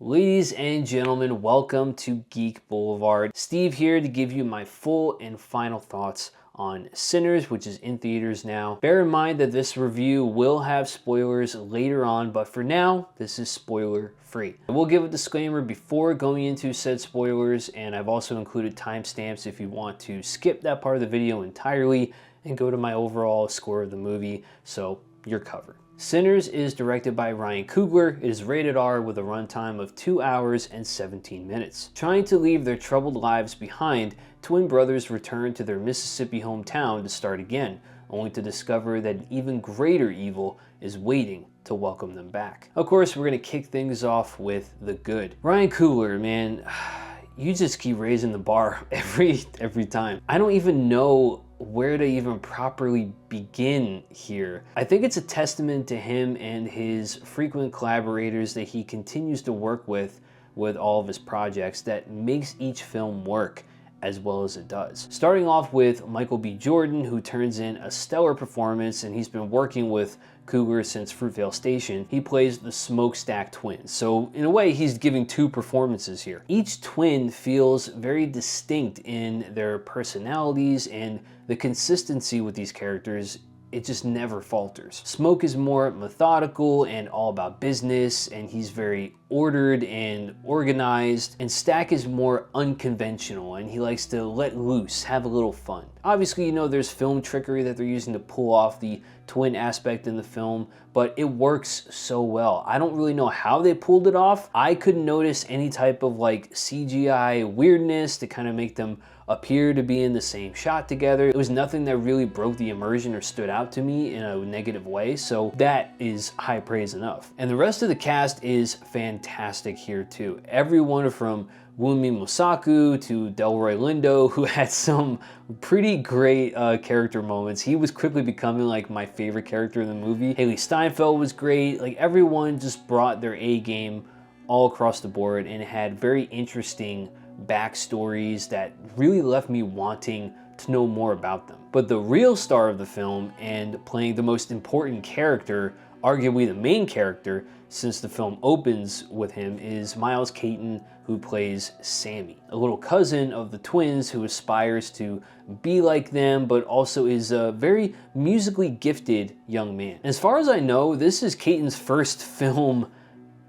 Ladies and gentlemen, welcome to Geek Boulevard. Steve here to give you my full and final thoughts on Sinners, which is in theaters now. Bear in mind that this review will have spoilers later on, but for now, this is spoiler free. I will give a disclaimer before going into said spoilers, and I've also included timestamps if you want to skip that part of the video entirely and go to my overall score of the movie, so you're covered. Sinners is directed by Ryan Coogler. It is rated R with a runtime of 2 hours and 17 minutes. Trying to leave their troubled lives behind, twin brothers return to their Mississippi hometown to start again, only to discover that an even greater evil is waiting to welcome them back. Of course, we're gonna kick things off with the good. Ryan Coogler, man, you just keep raising the bar every time. I don't even know where to even properly begin here. I think it's a testament to him and his frequent collaborators that he continues to work with all of his projects that makes each film work as well as it does. Starting off with Michael B. Jordan, who turns in a stellar performance, and he's been working with Coogler since Fruitvale Station. He plays the Smokestack twins. So in a way, he's giving two performances here. Each twin feels very distinct in their personalities, and the consistency with these characters, it just never falters. Smoke is more methodical and all about business, and he's very ordered and organized. And Stack is more unconventional, and he likes to let loose, have a little fun. Obviously, you know, there's film trickery that they're using to pull off the twin aspect in the film, but it works so well. I don't really know how they pulled it off. I couldn't notice any type of like CGI weirdness to kind of make them appear to be in the same shot together. It was nothing that really broke the immersion or stood out to me in a negative way, so that is high praise enough. And the rest of the cast is fantastic here too. Everyone from Wunmi Mosaku to Delroy Lindo, who had some pretty great character moments. He was quickly becoming like my favorite character in the movie. Haley Steinfeld was great. Like, everyone just brought their A game all across the board and had very interesting backstories that really left me wanting to know more about them. But the real star of the film, and playing the most important character, arguably the main character, since the film opens with him, is Miles Caton, who plays Sammy, a little cousin of the twins who aspires to be like them, but also is a very musically gifted young man. As far as I know, this is Caton's first film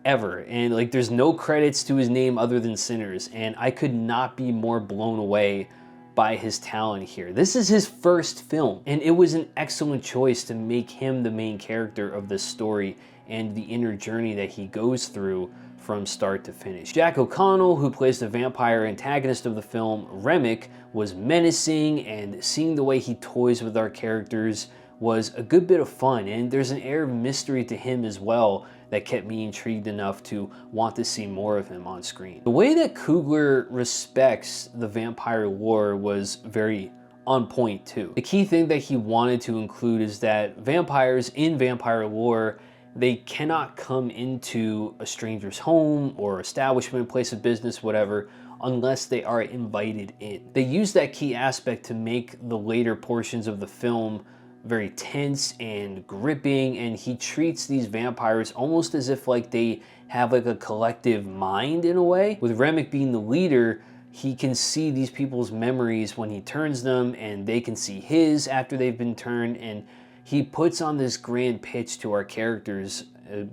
ever, and like, there's no credits to his name other than Sinners, and I could not be more blown away by his talent here. This is his first film, and it was an excellent choice to make him the main character of this story and the inner journey that he goes through from start to finish. Jack O'Connell, who plays the vampire antagonist of the film, Remick, was menacing, and seeing the way he toys with our characters was a good bit of fun, and there's an air of mystery to him as well that kept me intrigued enough to want to see more of him on screen. The way that Coogler respects the vampire lore was very on point too. The key thing that he wanted to include is that vampires in vampire lore, they cannot come into a stranger's home or establishment, place of business, whatever, unless they are invited in. They use that key aspect to make the later portions of the film very tense and gripping, and he treats these vampires almost as if like they have like a collective mind in a way. With Remick being the leader, he can see these people's memories when he turns them, and they can see his after they've been turned, and he puts on this grand pitch to our characters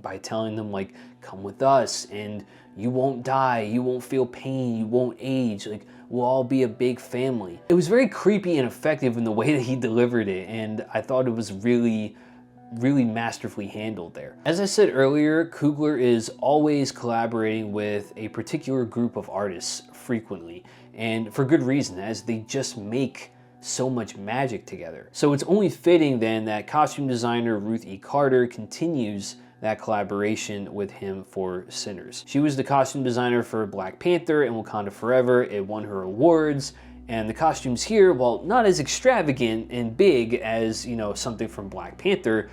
by telling them like, come with us and you won't die, you won't feel pain, you won't age, like, we'll all be a big family. It was very creepy and effective in the way that he delivered it, and I thought it was really masterfully handled there. As I said earlier, Coogler is always collaborating with a particular group of artists frequently, and for good reason, as they just make so much magic together. So it's only fitting then that costume designer Ruth E. Carter continues that collaboration with him for Sinners. She was the costume designer for Black Panther and Wakanda Forever. It won her awards, and the costumes here, while not as extravagant and big as, you know, something from Black Panther,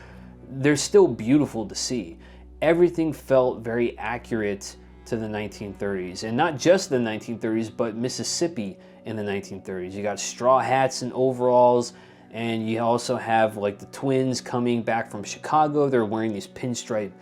they're still beautiful to see. Everything felt very accurate to the 1930s, and not just the 1930s, but Mississippi in the 1930s. You got straw hats and overalls. And you also have like the twins coming back from Chicago. They're wearing these pinstripe,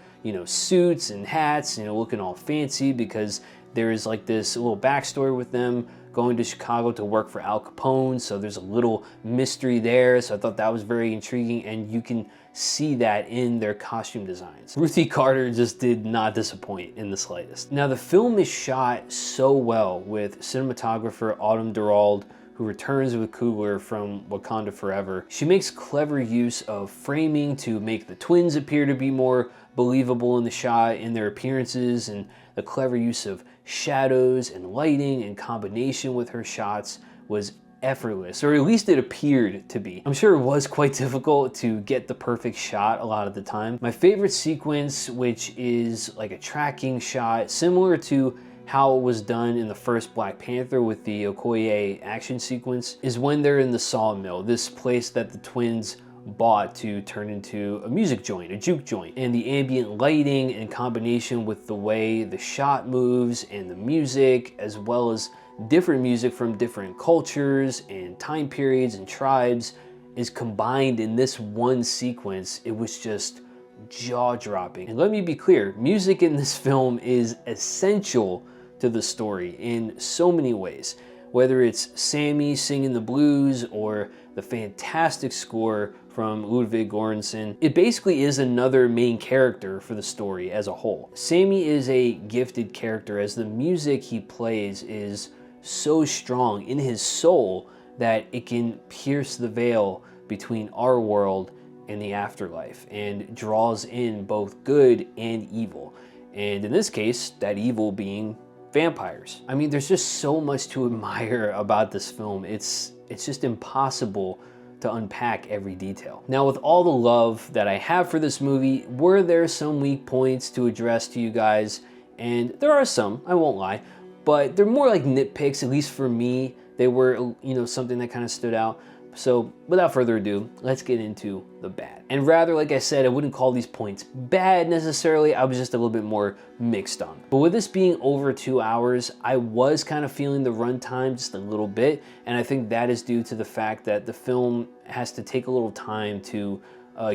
suits and hats, looking all fancy because there is like this little backstory with them going to Chicago to work for Al Capone. So there's a little mystery there. So I thought that was very intriguing, and you can see that in their costume designs. Ruthie Carter just did not disappoint in the slightest. Now the film is shot so well with cinematographer Autumn Durald, who returns with Coogler from Wakanda Forever. She makes clever use of framing to make the twins appear to be more believable in the shot, in their appearances, and the clever use of shadows and lighting in combination with her shots was effortless, or at least it appeared to be. I'm sure it was quite difficult to get the perfect shot a lot of the time. My favorite sequence, which is like a tracking shot, similar to how it was done in the first Black Panther with the Okoye action sequence, is when they're in the Sawmill, this place that the twins bought to turn into a music joint, a juke joint. And the ambient lighting in combination with the way the shot moves and the music, as well as different music from different cultures and time periods and tribes, is combined in this one sequence. It was just jaw-dropping. And let me be clear, music in this film is essential to the story in so many ways. Whether it's Sammy singing the blues or the fantastic score from Ludwig Göransson, it basically is another main character for the story as a whole. Sammy is a gifted character, as the music he plays is so strong in his soul that it can pierce the veil between our world and the afterlife and draws in both good and evil. And in this case, that evil being vampires. I mean, there's just so much to admire about this film. It's just impossible to unpack every detail. Now, with all the love that I have for this movie, were there some weak points to address to you guys? And there are some, I won't lie, but they're more like nitpicks, at least for me. They were, something that kind of stood out. So without further ado, let's get into the bad. And rather, like I said, I wouldn't call these points bad necessarily. I was just a little bit more mixed on. But with this being over 2 hours, I was kind of feeling the runtime just a little bit. And I think that is due to the fact that the film has to take a little time to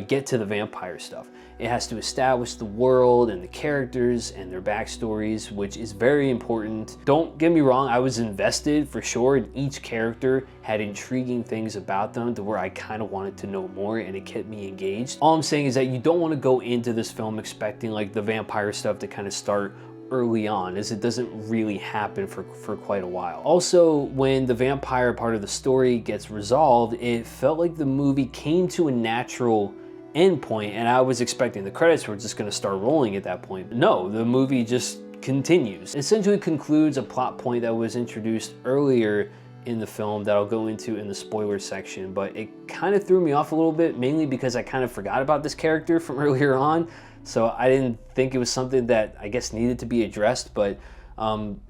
get to the vampire stuff. It has to establish the world and the characters and their backstories, which is very important. Don't get me wrong, I was invested for sure, and each character had intriguing things about them to where I kind of wanted to know more, and it kept me engaged. All I'm saying is that you don't want to go into this film expecting like the vampire stuff to kind of start early on, as it doesn't really happen for quite a while. Also, when the vampire part of the story gets resolved, it felt like the movie came to a natural end point, and I was expecting the credits were just going to start rolling at that point. But no, the movie just continues. It essentially concludes a plot point that was introduced earlier in the film that I'll go into in the spoiler section, but it kind of threw me off a little bit, mainly because I kind of forgot about this character from earlier on. So I didn't think it was something that I guess needed to be addressed, but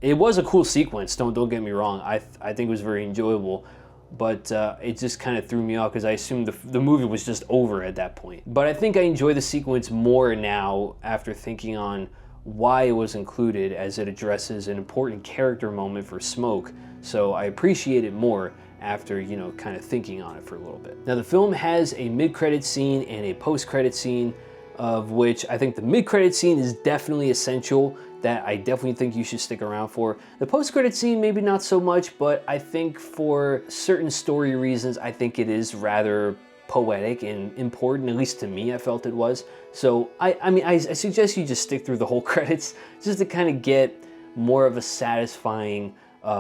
it was a cool sequence. Don't get me wrong. I think it was very enjoyable, but it just kind of threw me off because I assumed the movie was just over at that point. But I think I enjoy the sequence more now after thinking on why it was included, as it addresses an important character moment for Smoke. So I appreciate it more after, kind of thinking on it for a little bit. Now the film has a mid-credit scene and a post-credit scene, of which I think the mid-credit scene is definitely essential, that I definitely think you should stick around for. The post-credit scene, maybe not so much, but I think for certain story reasons, I think it is rather poetic and important, at least to me, I felt it was. So I suggest you just stick through the whole credits, just to kind of get more of a satisfying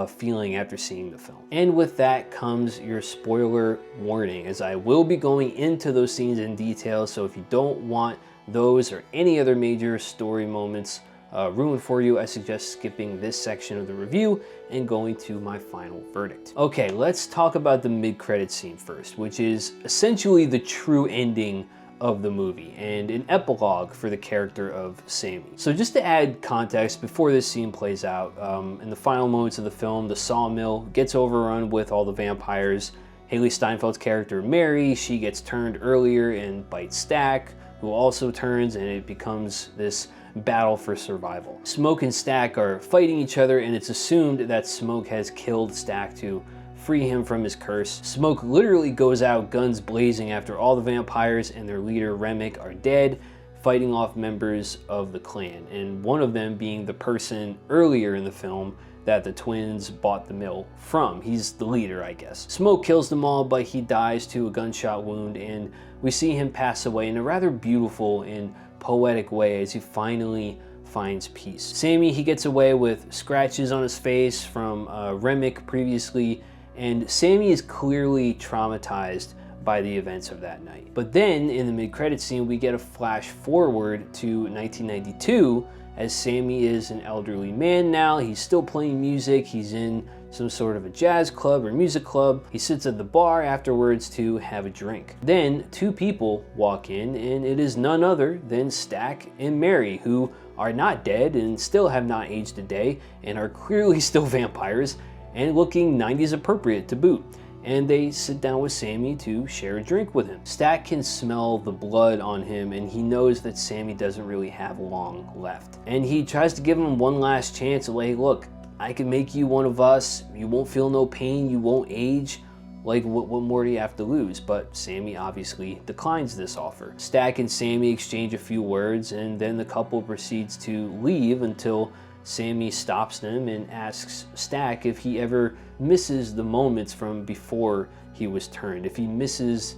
feeling after seeing the film. And with that comes your spoiler warning, as I will be going into those scenes in detail. So if you don't want those or any other major story moments ruined for you, I suggest skipping this section of the review and going to my final verdict. Okay, let's talk about the mid-credit scene first, which is essentially the true ending of the movie and an epilogue for the character of Sammy. So just to add context before this scene plays out, in the final moments of the film, the sawmill gets overrun with all the vampires. Haley Steinfeld's character Mary, she gets turned earlier and bites Stack, who also turns, and it becomes this battle for survival. Smoke and Stack are fighting each other, and it's assumed that Smoke has killed Stack to free him from his curse. Smoke literally goes out guns blazing after all the vampires and their leader Remick are dead, fighting off members of the clan, and one of them being the person earlier in the film that the twins bought the mill from. He's the leader, I guess. Smoke kills them all, but he dies to a gunshot wound, and we see him pass away in a rather beautiful and poetic way as he finally finds peace. Sammy, he gets away with scratches on his face from Remick previously, and Sammy is clearly traumatized by the events of that night. But then in the mid-credit scene, we get a flash forward to 1992, as Sammy is an elderly man now. He's still playing music. He's in some sort of a jazz club or music club. He sits at the bar afterwards to have a drink. Then two people walk in, and it is none other than Stack and Mary, who are not dead and still have not aged a day and are clearly still vampires and looking 90s appropriate to boot. And they sit down with Sammy to share a drink with him. Stack can smell the blood on him, and he knows that Sammy doesn't really have long left. And he tries to give him one last chance, like, look, I can make you one of us, you won't feel no pain, you won't age, like what more do you have to lose? But Sammy obviously declines this offer. Stack and Sammy exchange a few words, and then the couple proceeds to leave until Sammy stops them and asks Stack if he ever misses the moments from before he was turned, if he misses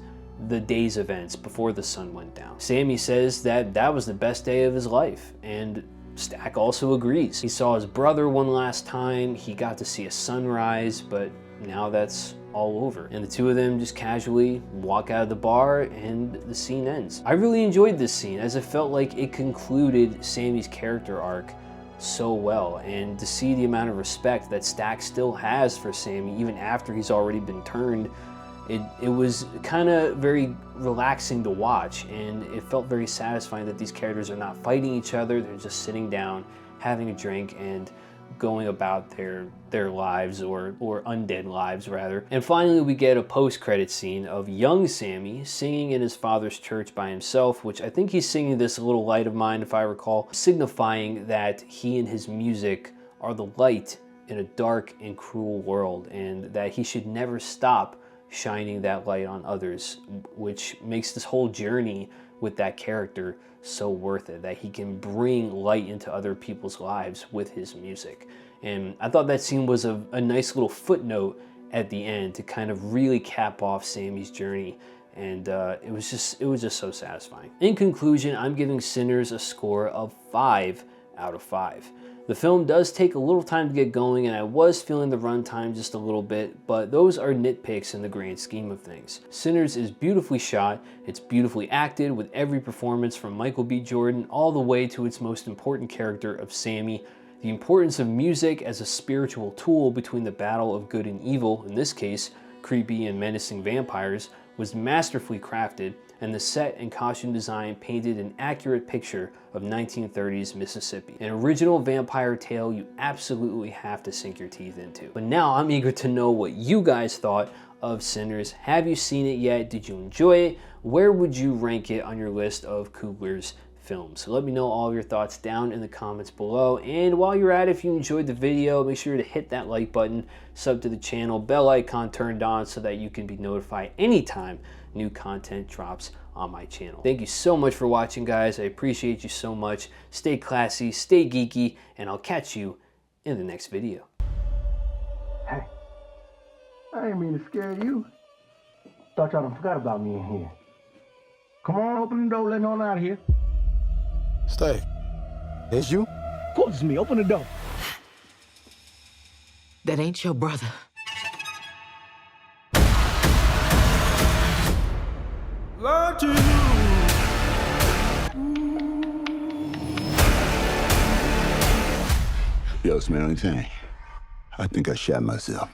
the day's events before the sun went down. Sammy says that that was the best day of his life, and Stack also agrees. He saw his brother one last time, he got to see a sunrise, but now that's all over. And the two of them just casually walk out of the bar and the scene ends. I really enjoyed this scene as it felt like it concluded Sammy's character arc so well, and to see the amount of respect that Stack still has for Sammy even after he's already been turned, it was kind of very relaxing to watch, and it felt very satisfying that these characters are not fighting each other. They're just sitting down, having a drink, and going about their lives, or undead lives rather. And finally we get a post-credit scene of young Sammy singing in his father's church by himself, which I think he's singing This Little Light of Mine, if I recall, signifying that he and his music are the light in a dark and cruel world, and that he should never stop shining that light on others, which makes this whole journey with that character so worth it, that he can bring light into other people's lives with his music. And I thought that scene was a nice little footnote at the end to kind of really cap off Sammy's journey, and it was just so satisfying. In conclusion, I'm giving Sinners a score of 5 out of 5. The film does take a little time to get going, and I was feeling the runtime just a little bit, but those are nitpicks in the grand scheme of things. Sinners is beautifully shot, it's beautifully acted, with every performance from Michael B. Jordan all the way to its most important character of Sammy. The importance of music as a spiritual tool between the battle of good and evil, in this case, creepy and menacing vampires, was masterfully crafted, and the set and costume design painted an accurate picture of 1930s Mississippi. An original vampire tale you absolutely have to sink your teeth into. But now I'm eager to know what you guys thought of Sinners. Have you seen it yet? Did you enjoy it? Where would you rank it on your list of Coogler's films? So let me know all of your thoughts down in the comments below. And while you're at it, if you enjoyed the video, make sure to hit that like button, sub to the channel, bell icon turned on so that you can be notified anytime new content drops on my channel. Thank you so much for watching, guys. I appreciate you so much. Stay classy, stay geeky, and I'll catch you in the next video. Hey, I ain't mean to scare you. Thought y'all done forgot about me in here. Come on, open the door, let me on out of here. Stay. It's you? Of course it's me, open the door. That ain't your brother. Love to you. Yo, Smelly thing. I think I shot myself.